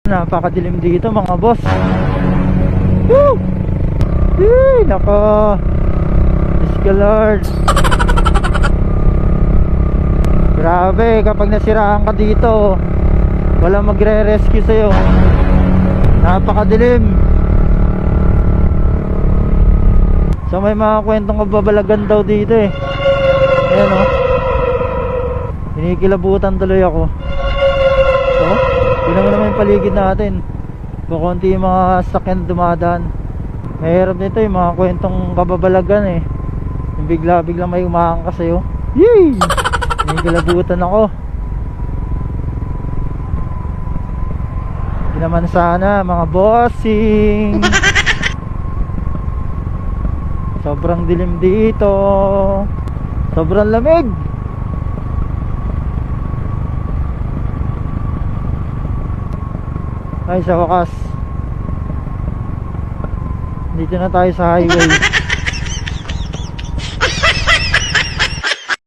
Napakadilim dito mga boss. Woo! Nako, Diyos ko Lord. Grabe, kapag nasiraan ka dito, walang magre-rescue sa'yo. Napakadilim. So may mga kwentong kababalagan daw dito eh. Ayan o, kinikilabutan tuloy ako. So, yun naman yung paligid natin. Kukunti yung mga sakyan dumadaan. Mahirap nito yung mga kwentong kababalagan eh. Yung bigla-bigla may umahang ka sa'yo. Yee! Kinikilabutan ako. Hindi naman sana mga bossing. Sobrang dilim dito. Sobrang lamig. Ay, sa wakas dito na tayo sa highway.